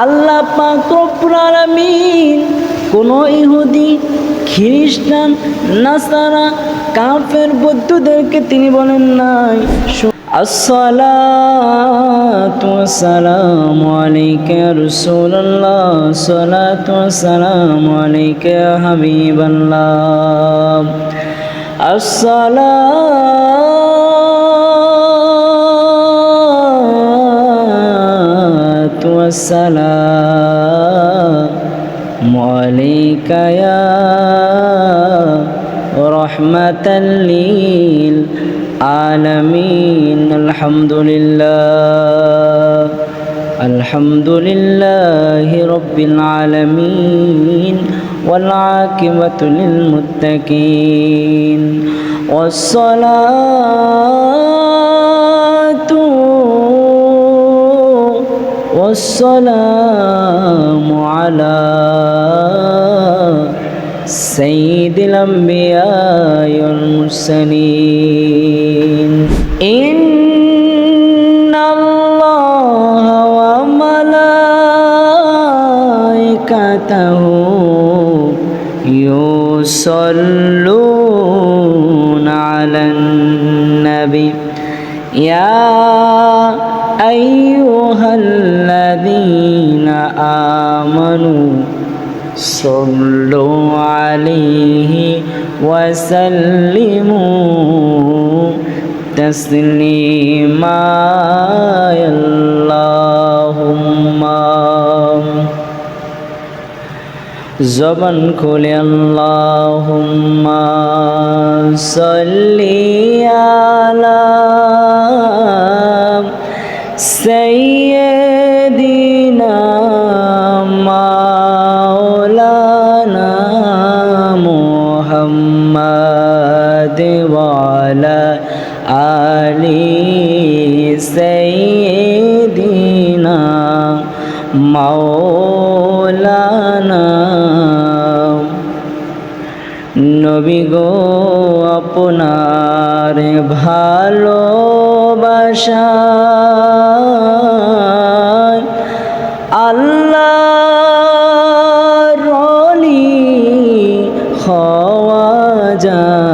আল্লাহ পাক রব্বুল আলামিন কোনো ইহুদি, খ্রিস্টান, নাসারা, কাফের, বৌদ্ধদেরকে তিনি বলেন নাই আসসালাতু ওয়াসসালামু আলাইকা ইয়া রাসূলুল্লাহ, আসসালাতু ওয়াসসালামু আলাইকা ইয়া হাবিবাল্লাহ, আসসালাতু ওয়াসসালামু আলাইকা ইয়া রাহমাতাল লিল আলামিন। আলহামদুলিল্লাহি রাব্বিল আলামিন ওয়াল আকিবাতু লিল মুত্তাকিন ওয়াসসালামু আলা সাইয়্যিদিল আমবিয়া ওয়াল মুরসালিন। ইন্নাল্লাহা ওয়া মালাইকাতাহু ইউসাল্লুনা আলান নাবি ইয়া আইয়ুহাল্লাযীনা আমানু সাল্লু আলাইহি ওয়া সাল্লিমু তাসলিমা। আল্লাহুম্মা জবান খুলে আল্লাহুম্মা সাল্লি আলা সাইয়্যিদিনা মাওলানা মুহাম্মাদ ওয়া আলা আলি সাইয়্যিদিনা মাওলানা। নবী গো আপনার ভালোবাসায় আল্লাহর ওলি হওয়া যায়।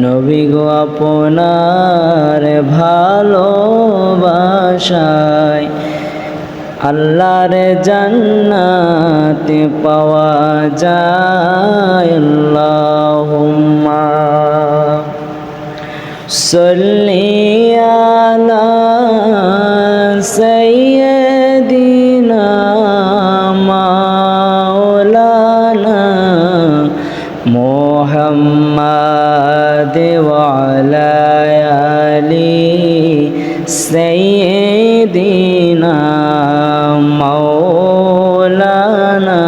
নবী গো আপনার ভালোবাসায় আল্লাহর জান্নাতে পাওয়া যায়। আল্লাহুম্মা সাল্লি আলা সাইয়্যিদিনা মাওলানা মুহাম্মাদ ওয়া আলা আলি সাইয়্যিদিনা মাওলানা।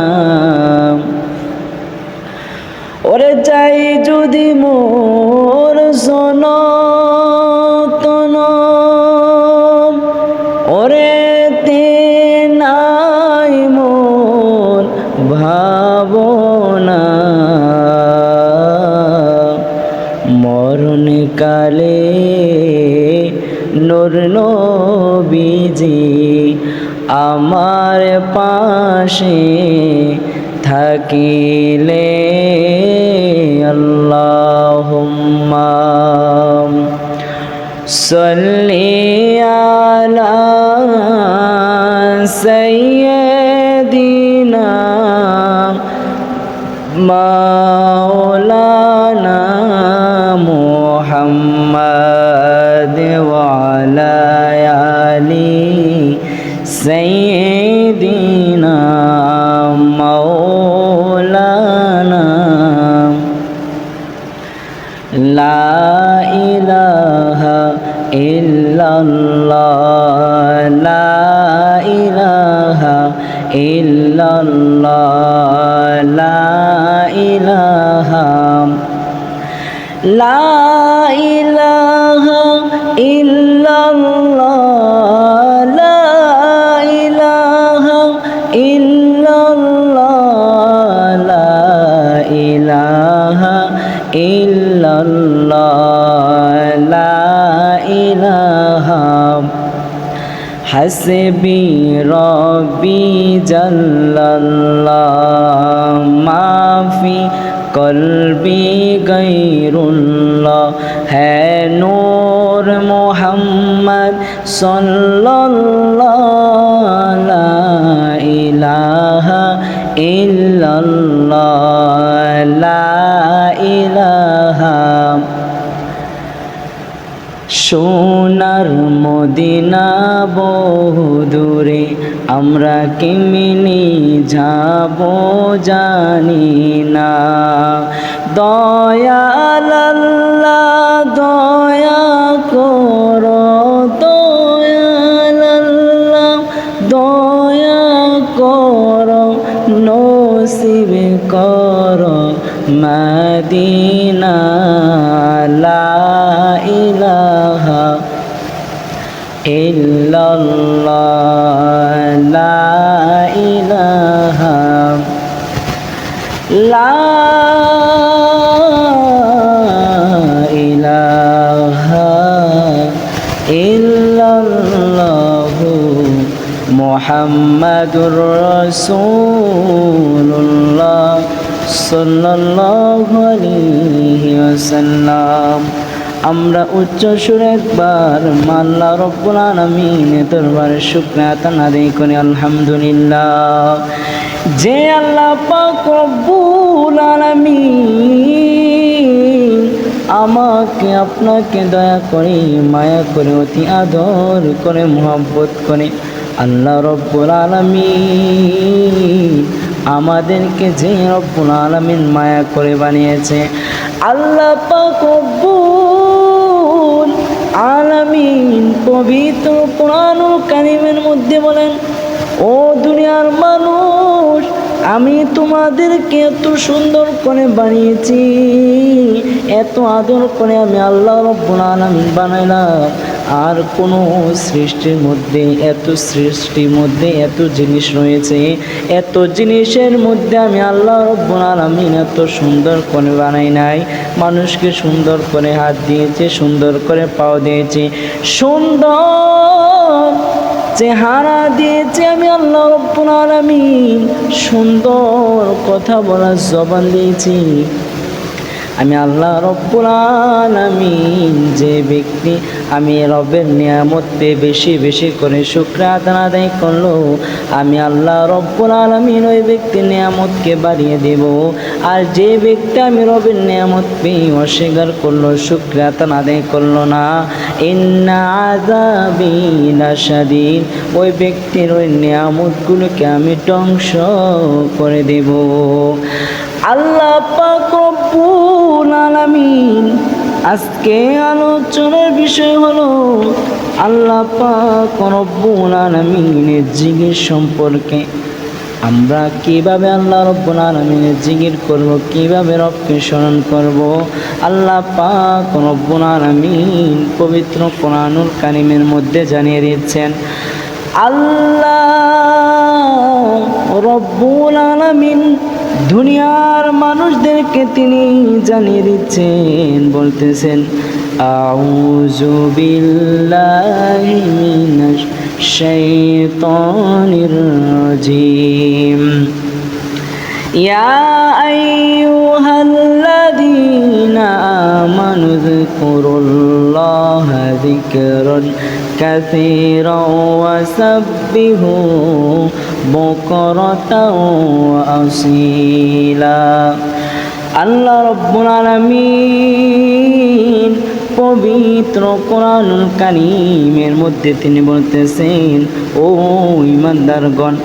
ওরে চাই যদি মোর সনাতন ওরে তে নাই মোর ভাবনা মরণ কালে নূর নবীজি আমার পাশে থাকিলে। আল্লাহুম্মা সাল্লি আলা সাইয়্যিদিনা মাওলানা মুহাম্মাদ ওয়া আলা আলি সাইয়্যিদিনা মাওলানা। লা ইলাহা ইল্লাল্লাহ, লা ইলাহা ইল্লাল্লাহ, লা ইলাহা, লা ইলাহা ইল্লাল্লাহ, লা ইলাহা ইল্লাল্লাহ, লা ইলাহা ইল্লাল্লাহ, লা ইলাহা হাসবি রব্বি জাল্লাল্লাহ মাফি কলবি গৈরুল্লাহ হ্যাঁ নূর মোহাম্মদ সাল্লাল্লাহ লা ইলাহা ইল্লাল্লাহ লা ইলাহা সোনার মদিনা বহুদূরে আমরা কেমনি যাব জানি না দয়াল আল্লাহ দয়া করো দয়াল আল্লাহ দয়া করো নসিব করো মদিনা লা ইলাহা ইল্লাল্লাহ লা ইলাহা লা ইলাহা ইল্লাল্লাহু মুহাম্মাদুর রাসূলুল্লাহ সাল্লাল্লাহু আলাইহি ওয়াসাল্লাম। আমরা উচ্চ সুরে একবার আল্লাহ রব্বুল আলামিনের দরবারে শুকরিয়া আদায় করি আলহামদুলিল্লাহ। যে আল্লাহ পাক রব্বুল আলামিন আমাকে আপনাকে দয়া করে মায়া করে অতি আদর করে মহব্বত করে আল্লাহ রব্বুল আলামিন আমাদেরকে যে রব্বুল আলামিন মায়া করে বানিয়েছে আল্লাহ পাক রব্বুল আলামিন পবিত্র কোরআনুল কারীমের মধ্যে বলেন, ও দুনিয়ার মানুষ আমি তোমাদেরকে এত সুন্দর করে বানিয়েছি, এত আদর করে আমি আল্লাহ রব্বুল আলামিন বানাইলাম। আর কোনো সৃষ্টির মধ্যে এত জিনিস রয়েছে, এত জিনিসের মধ্যে আমি আল্লাহ রব্বুল আলামিন এত সুন্দর করে বানাই নাই। মানুষকে সুন্দর করে হাত দিয়েছে, সুন্দর করে পাও দিয়েছে, সুন্দর চেহারা দিয়েছে আমি আল্লাহ রব্বুল আলামিন, সুন্দর কথা বলার জবান দিয়েছি আমি আল্লাহ রব্বুল আলামিন। যে ব্যক্তি আমি রবের নিয়ামত পেয়ে বেশি বেশি করে শুকরিয়া আদায় করলো আমি আল্লাহ রব্বুল আলামিন ওই ব্যক্তির নিয়ামতকে বাড়িয়ে দেব। আর যে ব্যক্তি আমি রবের নিয়ামত পেয়ে অস্বীকার করলো, শুকরিয়া আদায় করলো না, ইন্না আযাবি লাশাদীদ, ওই ব্যক্তির ওই নিয়ামতগুলোকে আমি ধ্বংস করে দেব। আল্লাহ পাক রব্বুল আলামিন আজকে আলোচনার বিষয় হলো আল্লাহ পাক রব্বুল আলামিনের জিকির সম্পর্কে। আমরা কিভাবে আল্লাহ রব্বুল আলামিনের জিকির করব, কিভাবে রবকে স্মরণ করব। আল্লাহ পাক রব্বুল আলামিন পবিত্র কোরআনুল কারীমের মধ্যে জানিয়ে দিচ্ছেন, আল্লাহ রব্বুল আলামিন দুনিয়ার মানুষদেরকে তিনি জানিয়ে দিচ্ছেন, বলতেছেন, আউযু বিল্লাহি মিনাশ শাইতানির রাজিম, ইয়া আইয়ুহাল্লাযীনা আমানু যিকুরুল্লাহা যিকরান কাসীরান ওয়া সাব্বিহু বুকরাতান ওয়া আসীলা। আল্লাহ রব্বুল আলামিন পবিত্র কোরআনুল কারীমের মধ্যে তিনি বলতেছেন, ও ঈমানদারগণ,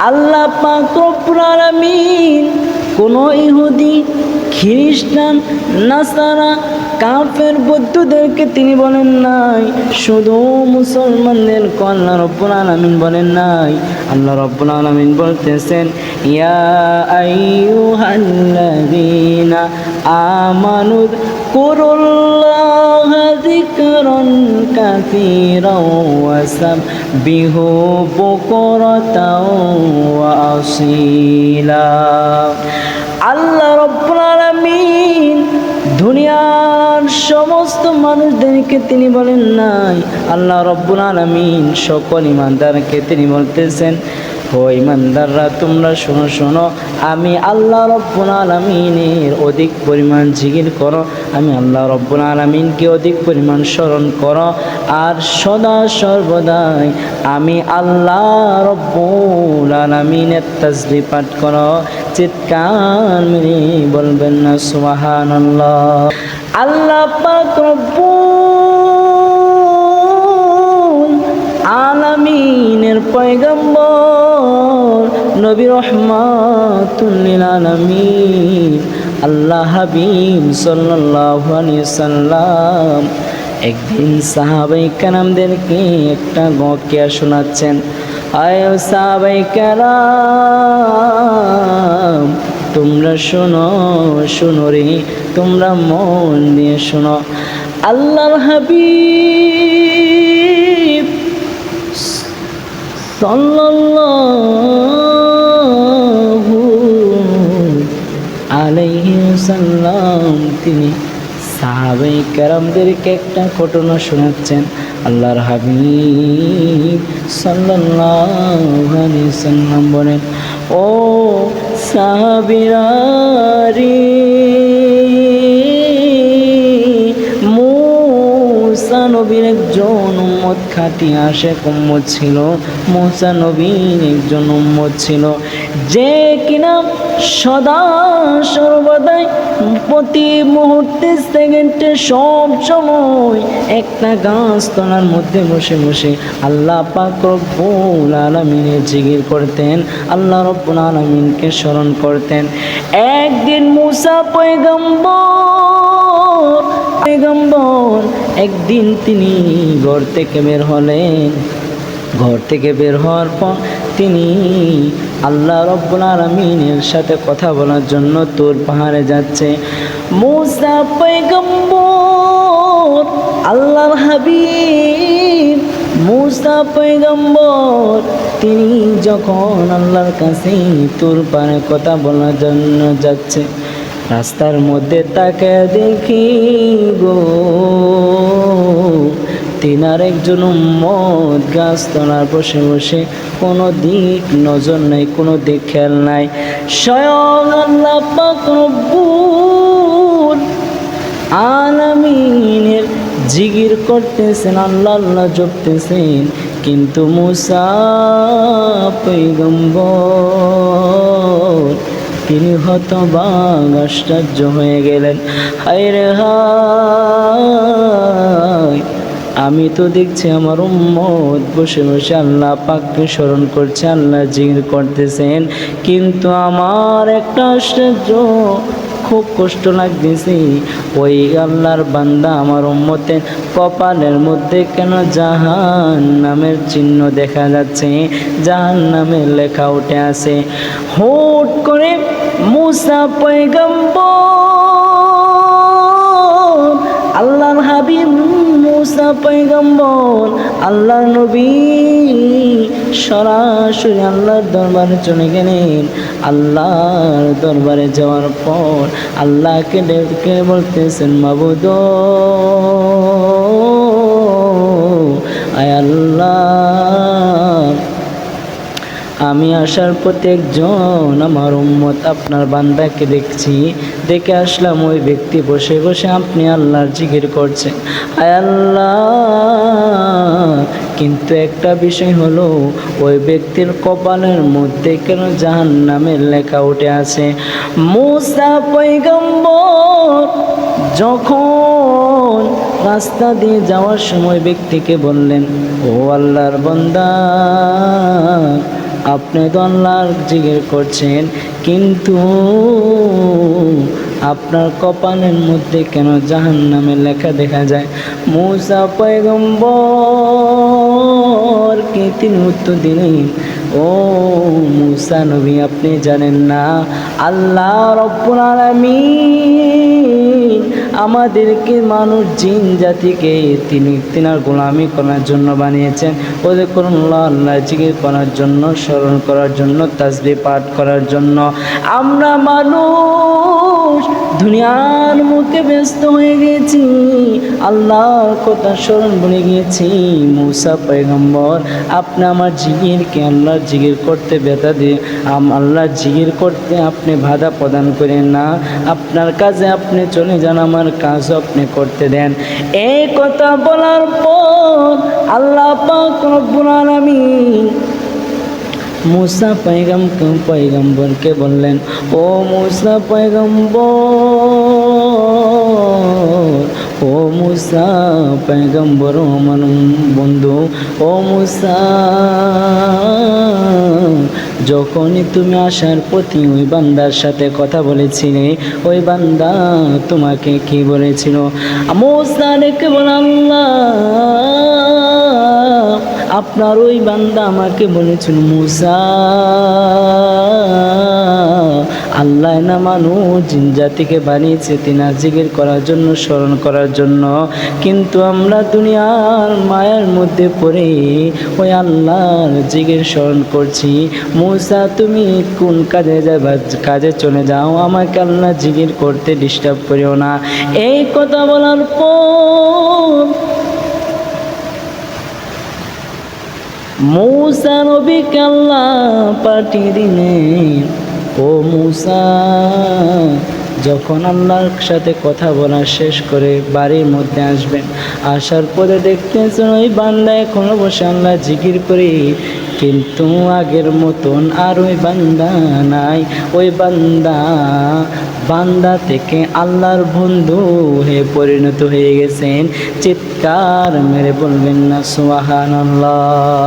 আল্লাহ পাক রব্বুল আলামিন কোনো ইহুদি, খ্রিস্টান, নাসারা, কাফের, বৌদ্ধদেরকে তিনি বলেন নাই, শুধু মুসলমানদেরকে আল্লাহ রব্বুল আলামিন বলেন নাই। আল্লাহ রব্বুল আলামিন বলতেছেন, ইয়া আইয়ুহাল্লাযীনা আমানু যিকুরুল্লাহা যিকরান কাসীরান ওয়া সাব্বিহু বুকরাতান ওয়া আসীলা। আল্লাহ রব্বুল আলামিন দুনিয়ার সমস্ত মানুষদেরকে তিনি বলেন নাই, আল্লাহ রব্বুল আলামিন সকল ইমানদারকে তিনি বলতেছেন, ও ইমানদাররা তোমরা শোনো শোনো, আমি আল্লাহ রব্বুল আলামিনের অধিক পরিমাণ জিকির করো, আমি আল্লাহ রব্বুল আলামিনকে অধিক পরিমাণ স্মরণ করো, আর সদা সর্বদাই আমি আল্লাহ রব্বুল আলামিনের তাসবিহ পাঠ করো। চিৎকার মেরে বলবেন না সুবহানাল্লাহ। আল্লাহ পাক রব্বুল আলামিনের পয়গম্বর নবী রহমাতুল লিল আলামিন আল্লাহ হাবিব সাল্লাল্লাহু আলাইহি সাল্লাম একদিন সাহাবায়ে কেরামদেরকে একটা ওয়াকিয়া শোনাচ্ছেন। আয় সাহাবায়ে কেরাম, তোমরা শোনো শোনো রে, তোমরা মন দিয়ে শোনো। আল্লাহর হাবিব সাল্লাল্লাহু আলাইহি ওয়াসাল্লাম তিনি সাহাবায়ে কেরামদেরকে একটা ঘটনা শোনাচ্ছেন। আল্লাহর হাবিব সাল্লাল্লাহু আলাইহি ওয়াসাল্লাম বলেন, ও সাহাবীরা রে, মুসা নবীর একজন উম্মত, খাঁটি আশেক উম্মত ছিল। মুসা নবীর একজন উম্মত ছিল যে কিনা সদা সর্বদাই প্রতি মুহূর্তে সেকেন্ডে সব সময় একটা গাছ তলার মধ্যে বসে বসে আল্লাহ পাক রব্বুল আলামিনের জিকির করতেন, আল্লাহ রব্বুল আলামিনকে স্মরণ করতেন। একদিন মুসা পয়গম্বর একদিন তিনি ঘর থেকে বের হলেন। ঘর থেকে বের হওয়ার পর তিনি আল্লাহ রব্বুল আলামিনের সাথে কথা বলার জন্য তুর পাহাড়ে যাচ্ছে। মুসা পয়গম্বর আল্লাহর হাবিব মুসা পয়গম্বর তিনি যখন আল্লাহর কাছে তুর পাহাড়ে কথা বলার জন্য যাচ্ছে, রাস্তার মধ্যে তাকে দেখি গো তিনার একজন উম্মত গাছতলার বসে বসে কোনো দিক নজর নাই, কোনো দিক খেয়াল নাই। স্বয়ং আল্লাহ পাক রব্বুল আলামিনের জিকির করতেছেন, আল্লাহ আল্লাহ জপতেছেন, কিন্তু মুসা পয়গম্বর তিনি হতবাক আশ্চর্য হয়ে গেলেন। হায় রে হায়, আমি তো দেখছি আমার উম্মত বসে বসে আল্লাহ পাককে স্মরণ করছে, আল্লাহ জিকির করতেছেন, কিন্তু আমার একটা আশ্চর্য, খুব কষ্ট লাগতেছে, ওই আল্লাহর বান্দা আমার উম্মতের কপালের মধ্যে কেন জাহান্নামের চিহ্ন দেখা যাচ্ছে, জাহান্নামের লেখা উঠে আছে। হুট করে মুসা পয়গম্বর আল্লাহর হাবিব মুসা পয়গম্বর আল্লাহর নবী সরাসরি আল্লাহর দরবারে চলে গেলেন। আল্লাহর দরবারে যাওয়ার পর আল্লাহকে ডেকে বলতেছেন, মাবুদ আয় আল্লাহ, আমি আসার পথে একজন আমার উম্মত আপনার বান্দাকে দেখছি, দেখে আসলাম ওই ব্যক্তি বসে বসে আপনি আল্লাহর জিকির করছেন। আয় আল্লাহ, কিন্তু একটা বিষয় হলো ওই ব্যক্তির কপালের মধ্যে কেন জাহান্নামের লেখা উঠে আছে। মুসা পয়গম্বর যখন রাস্তা দিয়ে যাওয়ার সময় ব্যক্তিকে বললেন, ও আল্লাহর বান্দা, আপনি তো আল্লাহর জিকির করছেন, কিন্তু আপনার কপালের মধ্যে কেন জাহান্নামের লেখা দেখা যায়? মুসা পয়গম্বরকে তিনি উত্তর দিলেন, ও মুসা নবী, আপনি জানেন না আল্লাহ রব্বুল আলামিন আমাদেরকে মানুষ জিন জাতিকে তিনার গোলামি করার জন্য বানিয়েছেন। ওদের করুন আল্লাহ জিকির করার জন্য, স্মরণ করার জন্য, তাসবিহ পাঠ করার জন্য। আমরা মানুষ দুনিয়ার মুখে ব্যস্ত হয়ে গেছি, আল্লাহর কথা স্মরণ ভুলে গিয়েছি। মুসা পয়গম্বর আপনি আমার জিকিরকে আল্লাহর জিকির করতে ব্যথা দিয়ে আল্লাহর জিকির করতে আপনি বাধা প্রদান করেন না। আপনার কাজে আপনি চলে যান, আমার কাজও আপনি করতে দেন। এই কথা বলার পর আল্লাহ পাক রব্বুল আলামিন মুসা পয়গম্বরকে বললেন, ও মুসা পয়গম্বর, ও মুসা পয়গম্বর, আমার বন্ধু, ও মুসা, যখনই তুমি আসার প্রতি ওই বান্দার সাথে কথা বলেছিলে, ওই বান্দা তোমাকে কি বলেছিল? মুসা রেখে বল, আল্লাহ আপনার ওই বান্দা আমাকে বলেছিল, মুসা আল্লাহ না মানুষ জিন জাতিকে বানিয়েছে তিনার জিকির করার জন্য, স্মরণ করার জন্য, কিন্তু আমরা দুনিয়ার মায়ার মধ্যে পড়ে ওই আল্লাহর জিকির স্মরণ করছি। মুসা তুমি কোন কাজে যাবা, কাজে চলে যাও, আমাকে আল্লাহ জিকির করতে ডিস্টার্ব করিও না। এই কথা বলার পর মুসা নবীকে আল্লাহ পাঠিয়ে দিলেন, ও মুসা যখন আল্লাহর সাথে কথা বলা শেষ করে বাড়ির মধ্যে আসবেন, আসার পরে দেখতেছেন ওই বান্দা এখনো বসে আল্লাহ জিকির করে, কিন্তু আগের মতন আর ওই বান্দা নাই। ওই বান্দা থেকে আল্লাহর বন্ধু হয়ে পরিণত হয়ে গেছেন। চিৎকার মেরে বলবেন না সুবহানাল্লাহ।